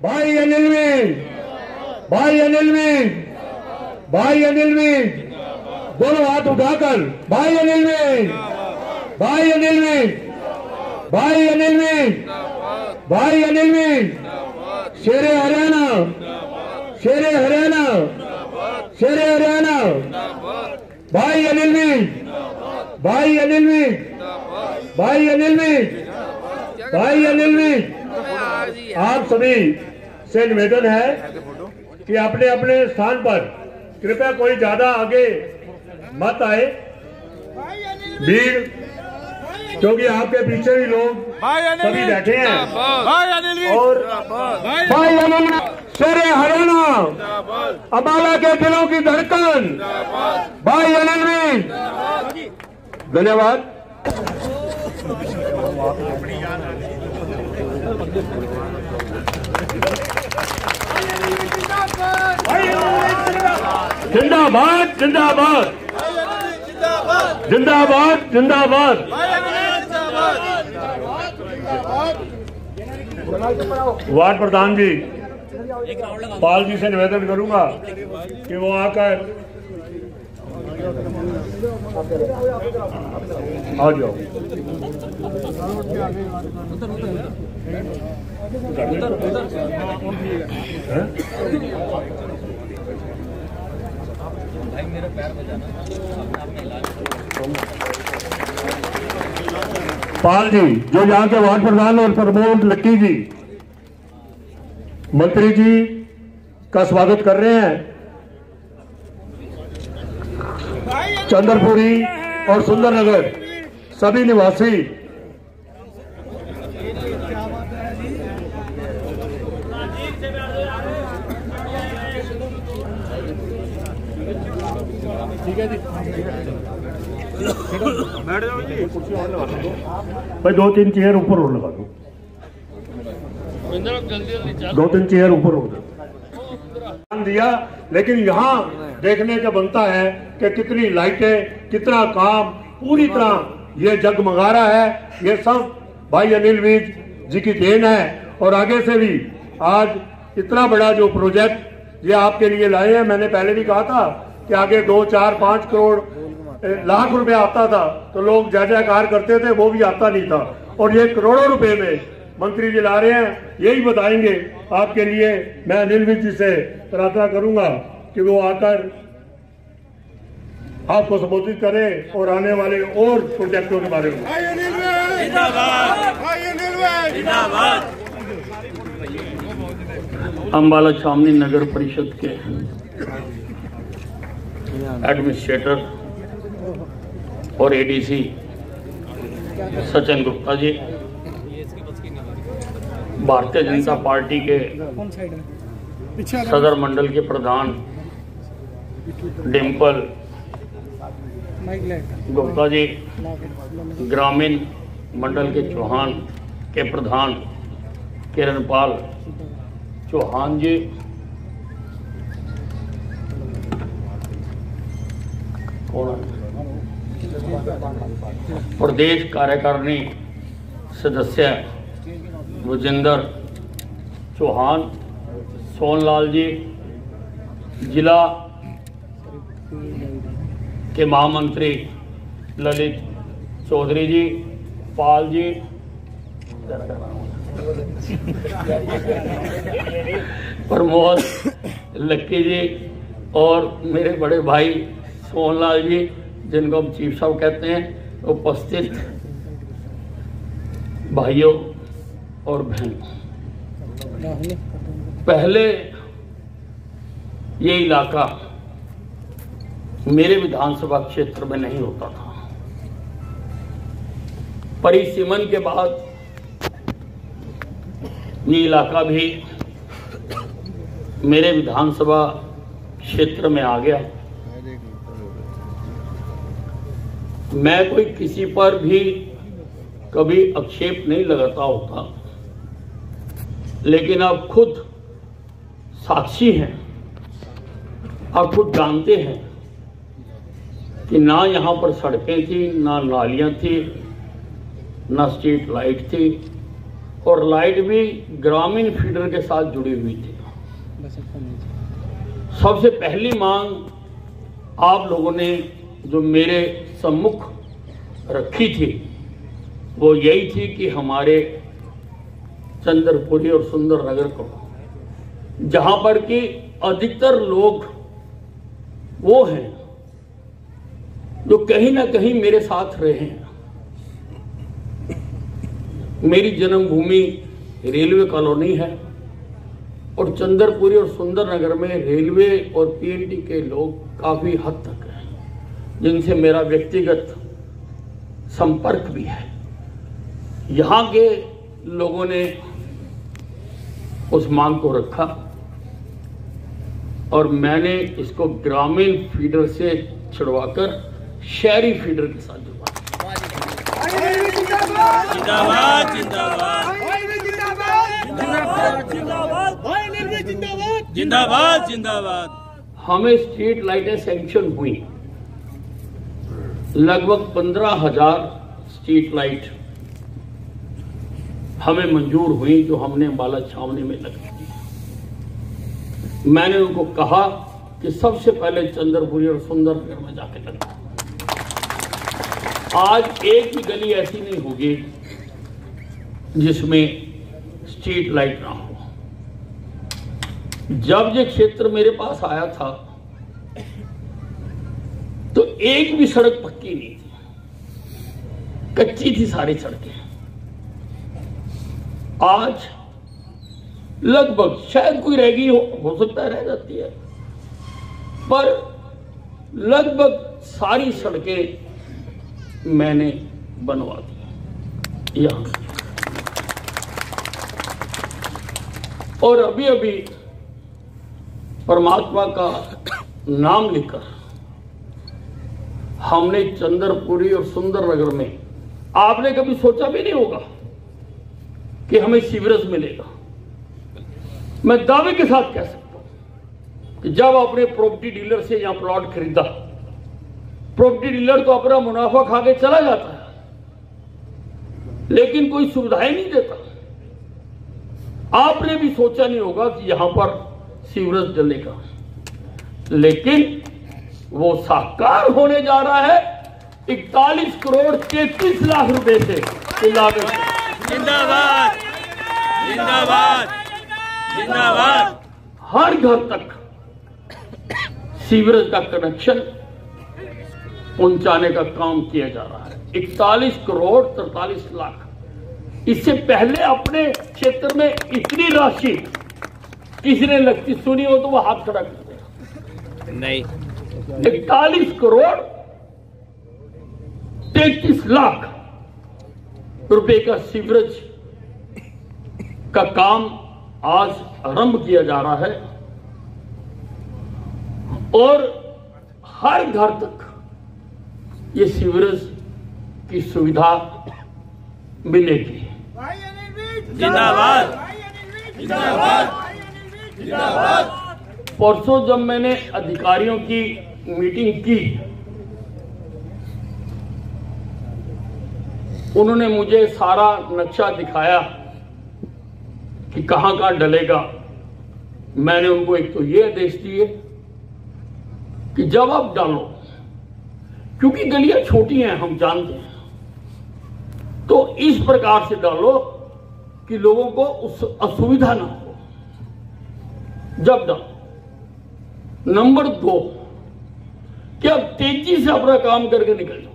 भाई अनिल मीर, भाई अनिल मीर, भाई अनिल मीर, दोनों हाथ उठाकर भाई अनिल मीर, भाई अनिल मीर, भाई अनिल मीर, भाई अनिल मीर, शेरे हरियाणा, शेरे हरियाणा, शेरे हरियाणा, भाई अनिल मीर, भाई अनिल मीर, भाई अनिल मीर, भाई अनिल मीर। आप सभी से निवेदन है कि अपने अपने स्थान पर कृपया कोई ज्यादा आगे मत आए भीड़, क्योंकि आपके पीछे भी लोग सभी बैठे हैं। और भाई अनिल शेरे हरियाणा, अम्बाला के दिलों की धड़कन, भाई अनिल मीर। धन्यवाद। जिंदाबाद जिंदाबाद जिंदाबाद जिंदाबाद। वार्ड प्रधान जी पाल जी से निवेदन करूंगा कि वो आकर आ जाओ। पाल जी जो यहाँ के वार्ड प्रधान और प्रमोद लक्की जी मंत्री जी का स्वागत कर रहे हैं। चंद्रपुरी और सुंदरनगर सभी निवासी ठीक है जी, बैठ जाओ जी, कुर्सी और लगा दो भाई, 2-3 चेयर ऊपर और लगा दो, 2-3 चेयर ऊपर हो दिया। लेकिन यहाँ देखने का बनता है कि कितनी लाइटें, कितना काम, पूरी तरह ये जगमगा रहा है। ये सब भाई अनिल मीर जी की देन है। और आगे से भी आज इतना बड़ा जो प्रोजेक्ट ये आपके लिए लाए हैं, मैंने पहले भी कहा था कि आगे 2, 4, 5 करोड़ लाख रुपए आता था तो लोग जय जयकार करते थे, वो भी आता नहीं था। और ये करोड़ों रुपए में मंत्री जी ला रहे हैं, यही बताएंगे आपके लिए। मैं अनिल मीर जी से प्रार्थना करूंगा कि वो आकर आपको संबोधित करें और आने वाले और प्रोजेक्टों के बारे में। अम्बाला छावनी नगर परिषद के एडमिनिस्ट्रेटर और एडीसी सचिन गुप्ता जी, भारतीय जनता पार्टी के सदर मंडल के प्रधान डिम्पल गुप्ता जी, ग्रामीण मंडल के चौहान के प्रधान किरणपाल चौहान जी, प्रदेश कार्यकारिणी सदस्य विजेंद्र चौहान, सोनलाल जी, जिला के महामंत्री ललित चौधरी जी, पाल जी, प्रमोद लक्की जी और मेरे बड़े भाई सोनलाल जी, जिनको हम चीफ साहब कहते हैं, उपस्थित भाइयों और बहनों। पहले ये इलाका मेरे विधानसभा क्षेत्र में नहीं होता था। परिसीमन के बाद ये इलाका भी मेरे विधानसभा क्षेत्र में आ गया। मैं कोई किसी पर भी कभी आक्षेप नहीं लगाता होता, लेकिन आप खुद साक्षी हैं, आप खुद जानते हैं कि ना यहाँ पर सड़कें थी, ना नालियाँ थी, ना स्ट्रीट लाइट थी, और लाइट भी ग्रामीण फीडर के साथ जुड़ी हुई थी। सबसे पहली मांग आप लोगों ने जो मेरे सम्मुख रखी थी वो यही थी कि हमारे चंद्रपुरी और सुंदरनगर को, जहां पर कि अधिकतर लोग वो हैं जो कहीं ना कहीं मेरे साथ रहे हैं। मेरी जन्मभूमि रेलवे कॉलोनी है और चंद्रपुरी और सुंदरनगर में रेलवे और पीएनटी के लोग काफी हद तक हैं, जिनसे मेरा व्यक्तिगत संपर्क भी है। यहाँ के लोगों ने उस मांग को रखा और मैंने इसको ग्रामीण फीडर से छुड़वाकर शहरी फीडर के साथ जुड़वा। जिंदाबाद जिंदाबाद जिंदाबाद जिंदाबाद जिंदाबाद। हमें स्ट्रीट लाइटें सैंक्शन हुई, लगभग 15,000 स्ट्रीट लाइट हमें मंजूर हुई जो हमने अम्बाला छावनी में लगा दी। मैंने उनको कहा कि सबसे पहले चंद्रपुरी और सुंदरनगर में जाके लगा। आज एक भी गली ऐसी नहीं होगी जिसमें स्ट्रीट लाइट ना हो। जब ये क्षेत्र मेरे पास आया था तो एक भी सड़क पक्की नहीं थी, कच्ची थी सारी सड़कें। आज लगभग, शायद कोई रह गई हो सकता है रह जाती है, पर लगभग सारी सड़कें मैंने बनवा दी यहां। और अभी अभी परमात्मा का नाम लेकर हमने चंद्रपुरी और सुंदरनगर में, आपने कभी सोचा भी नहीं होगा कि हमें सीवरेज मिलेगा। मैं दावे के साथ कह सकता हूं कि जब आपने प्रॉपर्टी डीलर से यहां प्लॉट खरीदा, प्रॉपर्टी डीलर तो अपना मुनाफा खा के चला जाता है, लेकिन कोई सुविधाएं नहीं देता। आपने भी सोचा नहीं होगा कि यहां पर सीवरेज डलेगा, लेकिन वो साकार होने जा रहा है 41 करोड़ 33 लाख रुपए से लागत। जिंदाबाद जिंदाबाद जिंदाबाद। हर घर तक सीवरेज का कनेक्शन पहुंचाने का काम किया जा रहा है। 41 करोड़ 43 लाख। इससे पहले अपने क्षेत्र में इतनी राशि किसी ने लगती सुनी हो तो वह हाथ खड़ा कर देगा। नहीं, 41 करोड़ 33 लाख रुपए का सीवरेज का काम आज आरंभ किया जा रहा है और हर घर तक ये सीवरेज की सुविधा मिलेगी। जिंदाबाद जिंदाबाद जिंदाबाद। परसों जब मैंने अधिकारियों की मीटिंग की, उन्होंने मुझे सारा नक्शा दिखाया कि कहां कहां डलेगा। मैंने उनको एक तो ये आदेश दिए कि जब आप डालो, क्योंकि गलियां छोटी हैं हम जानते हैं, तो इस प्रकार से डालो कि लोगों को उस असुविधा ना हो जब डालो। नंबर 2 कि आप तेजी से अपना काम करके निकल जाओ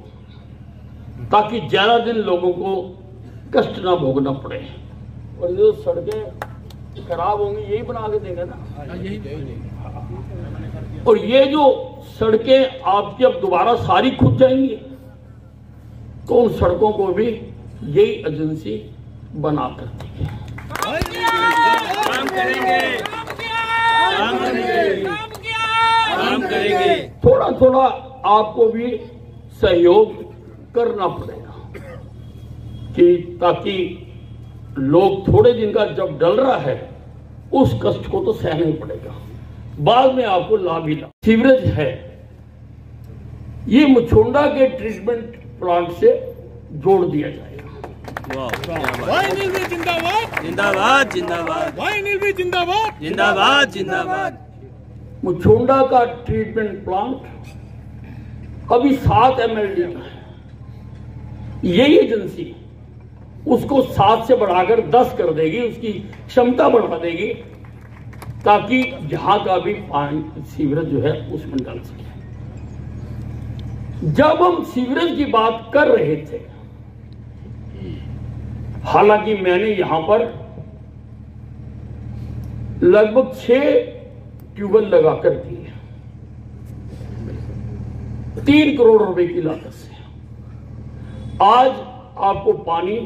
ताकि ज्यादा दिन लोगों को कष्ट ना भोगना पड़े। और जो सड़कें खराब होंगी यही बना के देंगे ना। और ये जो सड़कें आपकी अब दोबारा सारी खुद जाएंगी, तो उन सड़कों को भी यही एजेंसी बना कर देगी। काम करेंगे काम करेंगे काम करेंगे। थोड़ा थोड़ा आपको भी सहयोग करना पड़ेगा कि ताकि लोग थोड़े दिन का जब डल रहा है उस कष्ट को तो सहना ही पड़ेगा, बाद में आपको लाभ ही लाभ। सीवरेज है, ये मुछोंडा के ट्रीटमेंट प्लांट से जोड़ दिया जाएगा। जिंदाबाद। जिंदाबाद जिंदाबाद भाई अनिल भी जिंदाबाद जिंदाबाद जिंदाबाद। मुछोंडा का ट्रीटमेंट प्लांट अभी 7 MLD का है। यही एजेंसी उसको 7 से बढ़ाकर 10 कर देगी, उसकी क्षमता बढ़ा देगी, ताकि जहां का भी पानी सीवरेज जो है उसमें डाल सके। जब हम सीवरेज की बात कर रहे थे, हालांकि मैंने यहां पर लगभग 6 ट्यूबवेल लगाकर दिए 3 करोड़ रुपए की लागत से। आज आपको पानी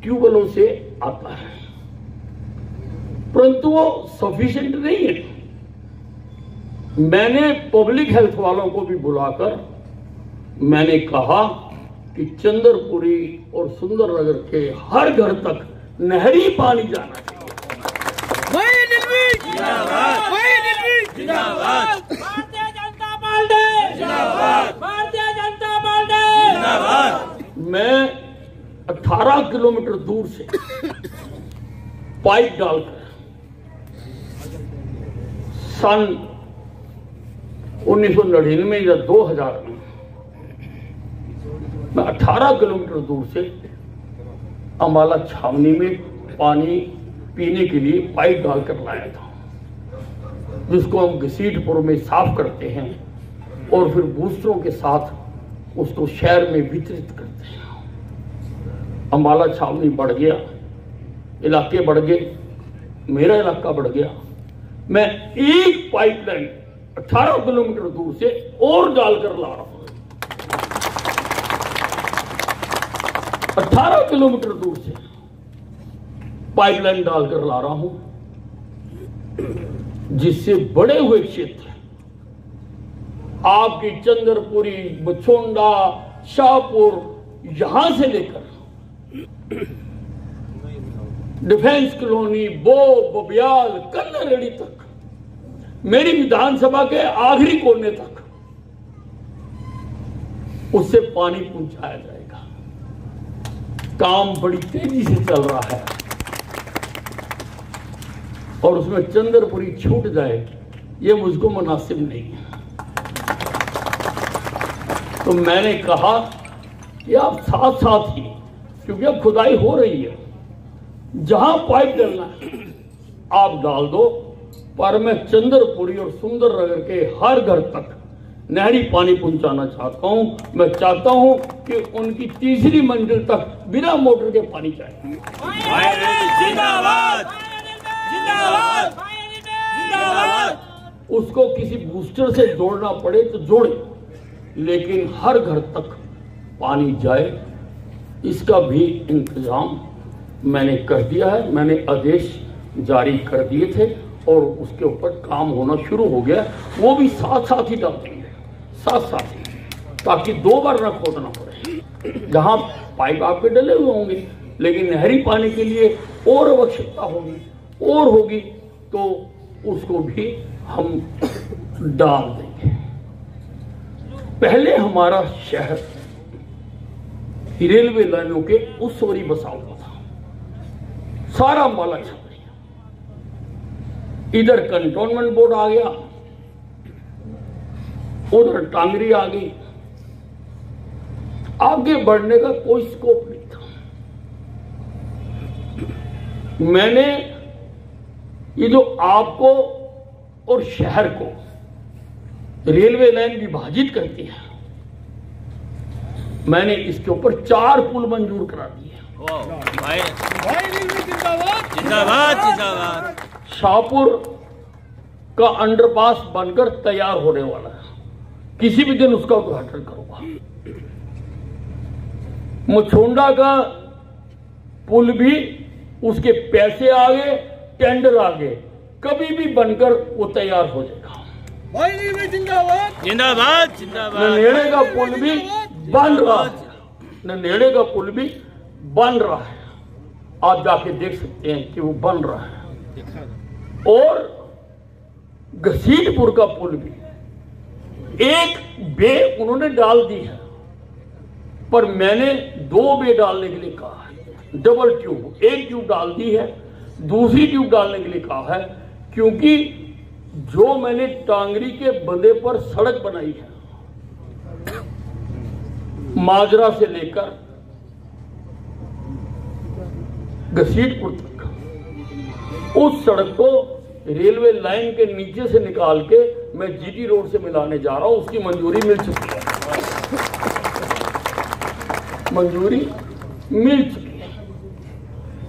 ट्यूबवेलों से आता है, परंतु वो सफिशिएंट नहीं है। मैंने पब्लिक हेल्थ वालों को भी बुलाकर मैंने कहा कि चंद्रपुरी और सुंदरनगर के हर घर तक नहरी पानी जाना चाहिए। भाई अनिल भी जिंदाबाद भाई अनिल भी जिंदाबाद भारतीय जनता पार्टी जिंदाबाद भारतीय जनता पार्टी जिंदाबाद। मैं 18 किलोमीटर दूर से पाइप डालकर सन 1999 या 2000 में मैं 18 किलोमीटर दूर से अम्बाला छावनी में पानी पीने के लिए पाइप डालकर लाया था, जिसको हम घसीटपुर में साफ करते हैं और फिर बूस्टरों के साथ उसको शहर में वितरित करते हैं। अम्बाला छावनी बढ़ गया, इलाके बढ़ गए, मेरा इलाका बढ़ गया। मैं एक पाइपलाइन 18 किलोमीटर दूर से और डालकर ला रहा हूं। 18 किलोमीटर दूर से पाइपलाइन डालकर ला रहा हूं, जिससे बड़े हुए क्षेत्र आपकी चंद्रपुरी, मुछोंडा, शाहपुर, यहां से लेकर डिफेंस कॉलोनी, बबियाल, कन्नरेडी तक, मेरी विधानसभा के आखिरी कोने तक उससे पानी पहुंचाया जाएगा। काम बड़ी तेजी से चल रहा है और उसमें चंद्रपुरी छूट जाए ये मुझको मुनासिब नहीं है। तो मैंने कहा कि आप साथ साथ ही, क्योंकि अब खुदाई हो रही है, जहां पाइप डालना है आप डाल दो, पर मैं चंद्रपुरी और सुंदरनगर के हर घर तक नहरी पानी पहुंचाना चाहता हूं। मैं चाहता हूं कि उनकी तीसरी मंजिल तक बिना मोटर के पानी जाए। जिंदाबाद जिंदाबाद जिंदाबाद। उसको किसी बूस्टर से जोड़ना पड़े तो जोड़े, लेकिन हर घर तक पानी जाए, इसका भी इंतजाम मैंने कर दिया है। मैंने आदेश जारी कर दिए थे और उसके ऊपर काम होना शुरू हो गया। वो भी साथ साथ ही डाल देंगे, साथ साथ ही, ताकि 2 बार न खोदना पड़े। जहां पाइप आपके डले हुए होंगे, लेकिन नहरी पानी के लिए और आवश्यकता होगी तो उसको भी हम डाल देंगे। पहले हमारा शहर रेलवे लाइनों के उस ओरी बसा हुआ था, सारा अम्बाला छावनी। इधर कंटोनमेंट बोर्ड आ गया, उधर टांगरी आ गई, आगे बढ़ने का कोई स्कोप नहीं था। मैंने ये जो आपको और शहर को रेलवे लाइन विभाजित करती है, मैंने इसके ऊपर 4 पुल मंजूर करा दिए। भाई भाई अनिल भी जिंदाबाद जिंदाबाद जिंदाबाद। शाहपुर का अंडरपास बनकर तैयार होने वाला है, किसी भी दिन उसका उद्घाटन करूंगा। मुछोंडा का पुल भी, उसके पैसे आ गए, टेंडर आ गए, कभी भी बनकर वो तैयार हो जाएगा। भाई अनिल भी जिंदाबाद जिंदाबाद जिंदाबाद। ननेड़े का पुल भी बन रहा है, ननेड़े का पुल भी बन रहा है, आप जाके देख सकते हैं कि वो बन रहा है। और घसीटपुर का पुल भी एक बे उन्होंने डाल दी है, पर मैंने 2 बे डालने के लिए कहा है, डबल ट्यूब। एक ट्यूब डाल दी है, दूसरी ट्यूब डालने के लिए कहा है, क्योंकि जो मैंने टांगरी के बंदे पर सड़क बनाई है, माजरा से लेकर घसीटपुर तक, उस सड़क को रेलवे लाइन के नीचे से निकाल के मैं जीटी रोड से मिलाने जा रहा हूं। उसकी मंजूरी मिल चुकी है, मंजूरी मिल चुकी है।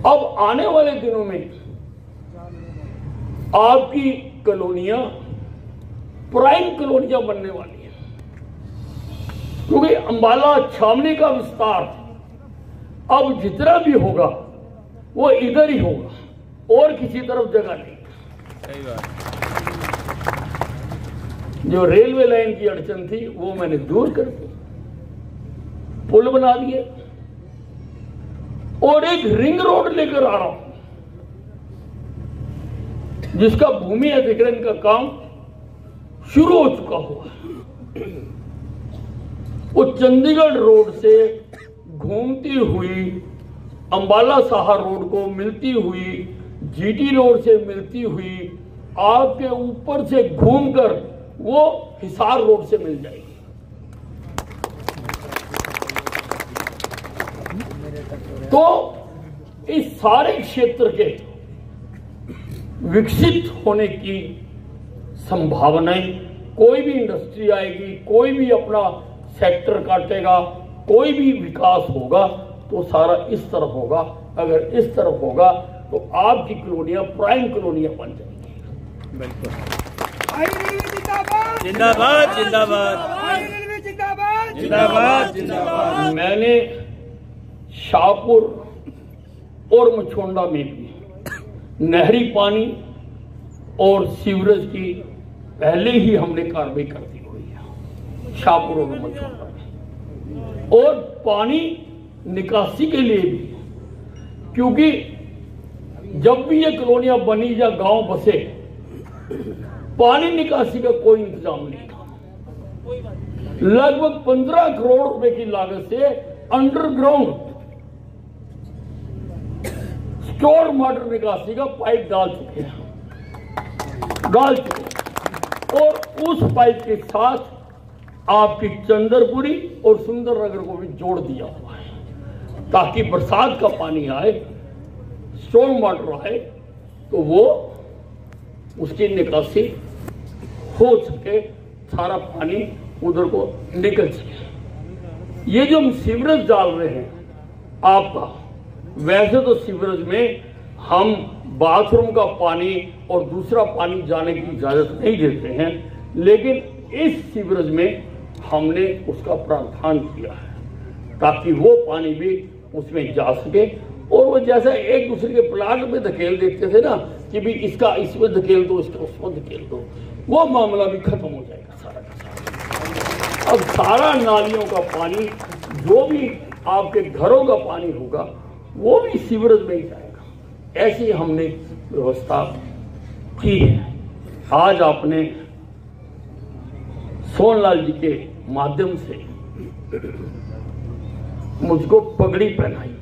अब आने वाले दिनों में आपकी कॉलोनियां प्राइम कॉलोनियां बनने वाली है, क्योंकि अंबाला छावनी का विस्तार अब जितना भी होगा वो इधर ही होगा और किसी तरफ जगह नहीं। सही बात। जो रेलवे लाइन की अड़चन थी वो मैंने दूर कर दी, पुल बना दिए और एक रिंग रोड लेकर आ रहा हूं, जिसका भूमि अधिग्रहण का काम शुरू हो चुका हुआ है। वो चंडीगढ़ रोड से घूमती हुई अंबाला साहा रोड को मिलती हुई, जीटी रोड से मिलती हुई, आपके ऊपर से घूमकर वो हिसार रोड से मिल जाएगी। तो इस सारे क्षेत्र के विकसित होने की संभावनाएं, कोई भी इंडस्ट्री आएगी, कोई भी अपना सेक्टर काटेगा, कोई भी विकास होगा तो सारा इस तरफ होगा। अगर इस तरफ होगा तो आपकी कॉलोनियां प्राइम कॉलोनियां बन जाएंगी। बिल्कुल। भाई रेलवे जिंदाबाद, जिंदाबाद जिंदाबाद भाई रेलवे जिंदाबाद, जिंदाबाद जिंदाबाद। मैंने शाहपुर और मछोंडा में भी नहरी पानी और सीवरेज की पहले ही हमने कार्रवाई कर दी हुई है, शाहपुर और मछोंडा में। और पानी निकासी के लिए भी, क्योंकि जब भी ये कॉलोनियां बनी या गांव बसे, पानी निकासी का कोई इंतजाम नहीं था। लगभग 15 करोड़ रुपए की लागत से अंडरग्राउंड स्टोर वाटर निकासी का पाइप डाल चुके हैं, और उस पाइप के साथ आपकी चंद्रपुरी और सुंदरनगर को भी जोड़ दिया हुआ है, ताकि बरसात का पानी आए, स्टॉर्म वाटर आए तो वो उसकी निकासी हो सके, सारा पानी उधर को निकल सके। ये जो हम सीवरेज डाल रहे हैं आपका, वैसे तो सीवरेज में हम बाथरूम का पानी और दूसरा पानी जाने की इजाजत नहीं देते हैं, लेकिन इस सीवरेज में हमने उसका प्रावधान किया है ताकि वो पानी भी उसमें जा सके। और वो जैसा एक दूसरे के प्लाट में धकेल देते थे ना कि भी इसका इसमें धकेल दो, इसका उसमें धकेल दो, वो मामला भी खत्म हो जाएगा सारा का सारा। अब सारा नालियों का पानी, जो भी आपके घरों का पानी होगा, वो भी सीवरेज में ही जाएगा। ऐसी हमने व्यवस्था की है। आज आपने सोनलाल जी के माध्यम से मुझको पगड़ी पहनाई है।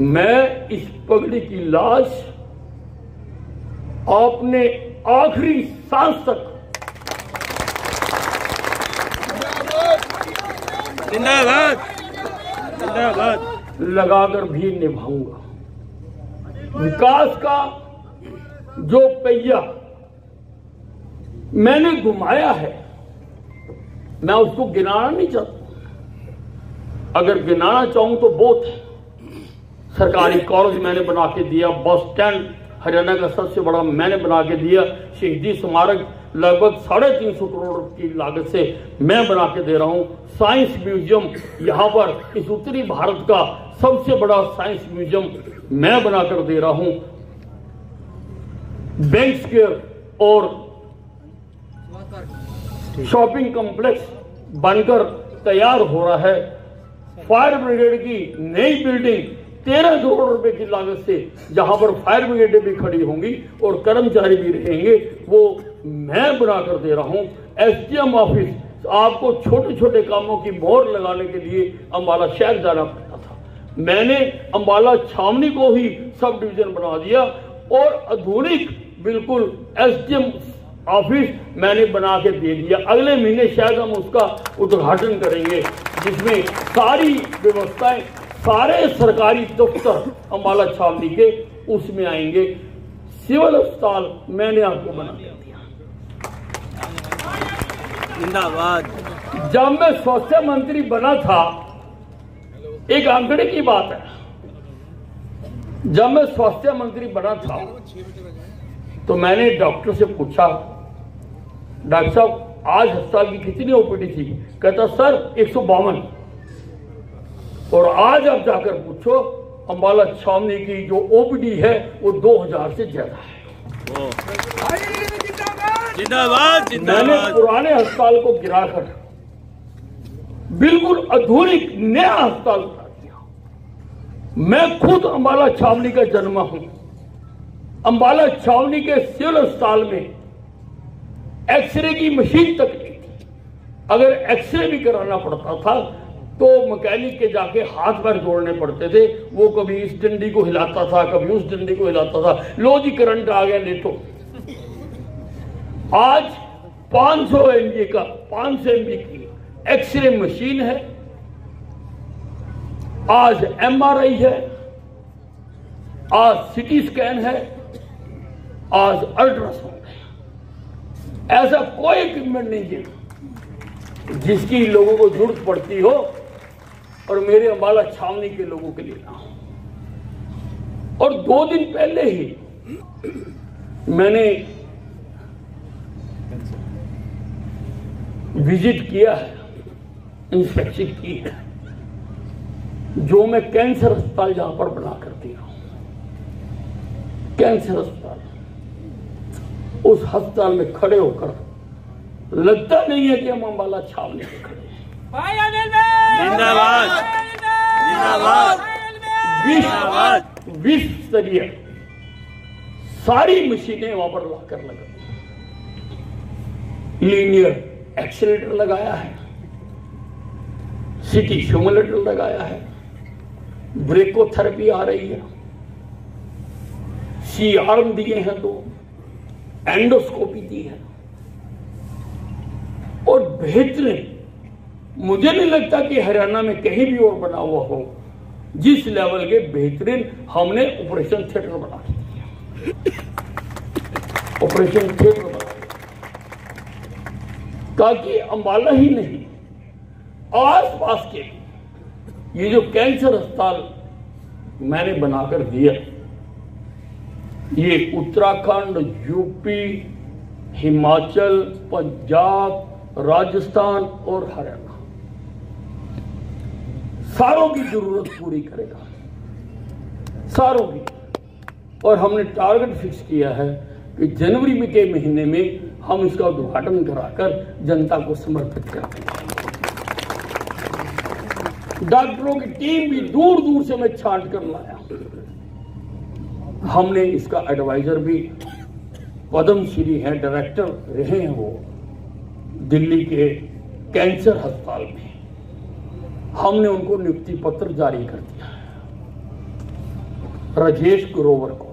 मैं इस पगड़ी की लाश अपने आखिरी सांस तक जिंदाबाद जिंदाबाद लगाकर भी निभाऊंगा। विकास का जो पहिया मैंने घुमाया है, मैं उसको गिनाना नहीं चाहता। अगर गिनाना चाहूं तो बहुत है। सरकारी कॉलेज मैंने बना के दिया, बस स्टैंड हरियाणा का सबसे बड़ा मैंने बना के दिया, शहीदी स्मारक लगभग 350 करोड़ की लागत से मैं बना के दे रहा हूं, साइंस म्यूजियम यहां पर इस उत्तरी भारत का सबसे बड़ा साइंस म्यूजियम मैं बनाकर दे रहा हूं, बैंक स्क्वायर और शॉपिंग कॉम्प्लेक्स बनकर तैयार हो रहा है, फायर ब्रिगेड की नई बिल्डिंग 13 करोड़ रुपए की लागत से, जहां पर फायर ब्रिगेडें भी खड़ी होंगी और कर्मचारी भी रहेंगे, वो मैं बनाकर दे रहा हूं। एसडीएम ऑफिस, आपको छोटे छोटे कामों की मोहर लगाने के लिए अंबाला शहर जाना पड़ता था, मैंने अंबाला छावनी को ही सब डिवीजन बना दिया और आधुनिक बिल्कुल एसडीएम ऑफिस मैंने बना के दे दिया। अगले महीने शायद हम उसका उद्घाटन करेंगे, जिसमें सारी व्यवस्थाएं, सारे सरकारी दफ्तर अंबाला छावनी के उसमें आएंगे। सिविल अस्पताल मैंने आपको बना दिया। जिंदाबाद। जब मैं स्वास्थ्य मंत्री बना था, एक आंकड़े की बात है, जब मैं स्वास्थ्य मंत्री बना था तो मैंने डॉक्टर से पूछा, डॉक्टर साहब आज अस्पताल की कितनी ओपीडी थी? कहता सर 152। और आज आप जाकर पूछो अंबाला छावनी की जो ओपीडी है वो 2000 से ज्यादा है। जिंदाबाद। मैंने पुराने अस्पताल को गिराकर बिल्कुल आधुनिक नया अस्पताल बना दिया। मैं खुद अंबाला छावनी का जन्मा हूं। अंबाला छावनी के सिविल अस्पताल में एक्सरे की मशीन तक नहीं थी। अगर एक्सरे भी कराना पड़ता था तो मैकेनिक के जाके हाथ पैर जोड़ने पड़ते थे। वो कभी इस डंडी को हिलाता था, कभी उस डंडी को हिलाता था। लो जी करंट आ गया लेटो। आज 500 MB का 500 MB की एक्सरे मशीन है। आज MRI है, आज CT स्कैन है, आज अल्ट्रासाउंड है। ऐसा कोई इक्विपमेंट नहीं है जिसकी लोगों को जरूरत पड़ती हो और मेरे अंबाला छावनी के लोगों के लिए ना हो। और 2 दिन पहले ही मैंने विजिट किया है, इंस्पेक्शन की है, जो मैं कैंसर अस्पताल जहां पर बना कर दिया हूं। कैंसर अस्पताल, उस अस्पताल में खड़े होकर लगता नहीं है कि हम अंबाला छावनी में खड़े हैं। जिंदाबाद। जिंदाबाद। विश्व स्तरीय सारी मशीनें वहां पर लाकर लगा, लीनियर एक्सीलरेटर लगाया है, CT सिमुलेटर लगाया है, ब्रेकोथेरेपी आ रही है, C आर्म दिए हैं 2, एंडोस्कोपी दी है और बेहतरीन, मुझे नहीं लगता कि हरियाणा में कहीं भी और बना हुआ हो जिस लेवल के बेहतरीन हमने ऑपरेशन थिएटर बना दिया। ऑपरेशन थिएटर बना ताकि अंबाला ही नहीं आसपास के ये जो कैंसर अस्पताल मैंने बनाकर दिया, ये उत्तराखंड, यूपी, हिमाचल, पंजाब, राजस्थान और हरियाणा सारों की जरूरत पूरी करेगा, सारों की। और हमने टारगेट फिक्स किया है कि जनवरी में के महीने में हम इसका उद्घाटन कराकर जनता को समर्पित कर देंगे। डॉक्टरों की टीम भी दूर दूर से मैं छांट कर लाया। हमने इसका एडवाइजर भी पद्मश्री हैं, डायरेक्टर रहे हैं वो दिल्ली के कैंसर अस्पताल में। हमने उनको नियुक्ति पत्र जारी कर दिया है। राजेश ग्रोवर को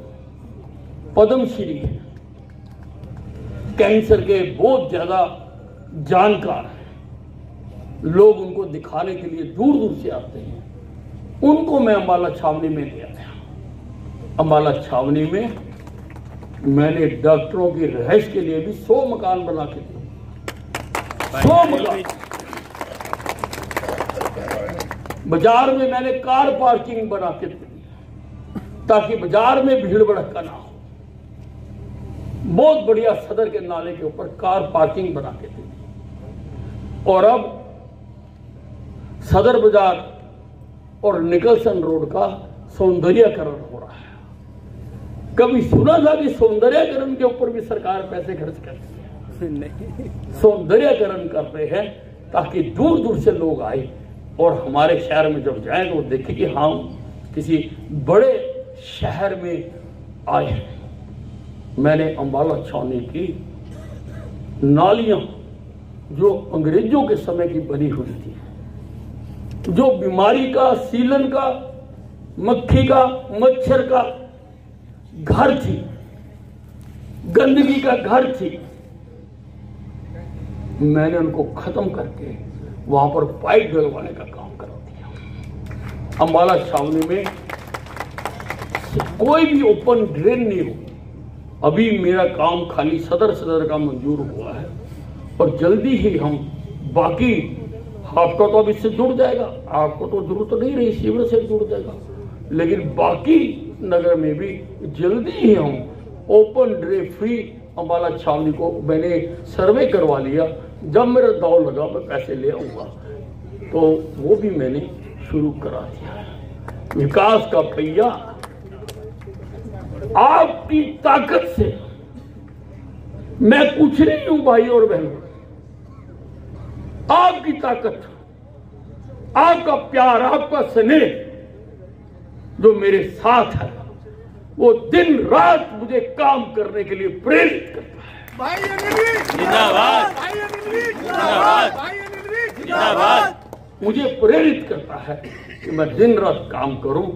पद्मश्री है, कैंसर के बहुत ज्यादा जानकार हैं, लोग उनको दिखाने के लिए दूर दूर से आते हैं। उनको मैं अंबाला छावनी में ले आया। अंबाला छावनी में मैंने डॉक्टरों की रिहाइश के लिए भी 100 मकान बना के दिए। 100 मकान। बाजार में मैंने कार पार्किंग बना के दी ताकि बाजार में भीड़ भड़का ना हो। बहुत बढ़िया सदर के नाले के ऊपर कार पार्किंग बना के दी। और अब सदर बाजार और निकलसन रोड का सौंदर्यीकरण हो रहा है। कभी सुना था कि सौंदर्यीकरण के ऊपर भी सरकार पैसे खर्च करती है? सौंदर्यीकरण कर रहे हैं ताकि दूर दूर से लोग आए और हमारे शहर में जब जाएं तो देखें कि हम किसी बड़े शहर में आए हैं। मैंने अंबाला छावनी की नालियां जो अंग्रेजों के समय की बनी हुई थी, जो बीमारी का, सीलन का मक्खी का, मच्छर का घर थी, गंदगी का घर थी। मैंने उनको खत्म करके वहां पर पाइप डलवाने का काम करा दिया। अंबाला छावनी में कोई भी ओपन ड्रेन नहीं हो। अभी मेरा काम खाली सदर का मंजूर हुआ है और जल्दी ही हम बाकी, आपका तो अब इससे जुड़ जाएगा, आपको तो जरूरत नहीं रही, सीवर से जुड़ जाएगा, लेकिन बाकी नगर में भी जल्दी ही हम ओपन ड्रे फ्री अंबाला छावनी को मैंने सर्वे करवा लिया। जब मेरा दाव लगा मैं पैसे ले आऊंगा, तो वो भी मैंने शुरू करा दिया। विकास का पहिया आपकी ताकत से, मैं कुछ नहीं हूं भाई और बहनों, आपकी ताकत, आपका प्यार, आपका स्नेह जो मेरे साथ है, वो दिन रात मुझे काम करने के लिए प्रेरित करता है। जिंदाबाद, जिंदाबाद। मुझे प्रेरित करता है कि मैं दिन रात काम करूं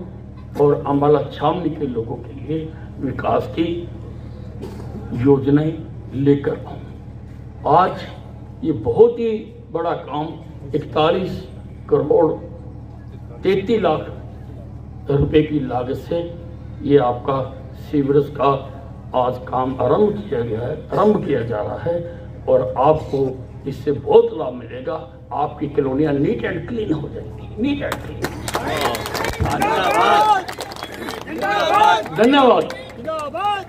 और अंबाला छावनी के लोगों के लिए विकास की योजनाएं लेकर आऊं। आज ये बहुत ही बड़ा काम 41 करोड़ 33 लाख रुपए की लागत से ये आपका सीवरेज का आज काम आरंभ किया जा रहा है और आपको इससे बहुत लाभ मिलेगा। आपकी कॉलोनियां नीट एंड क्लीन हो जाएंगी, नीट एंड क्लीन। जिंदाबाद, धन्यवाद। जिंदाबाद।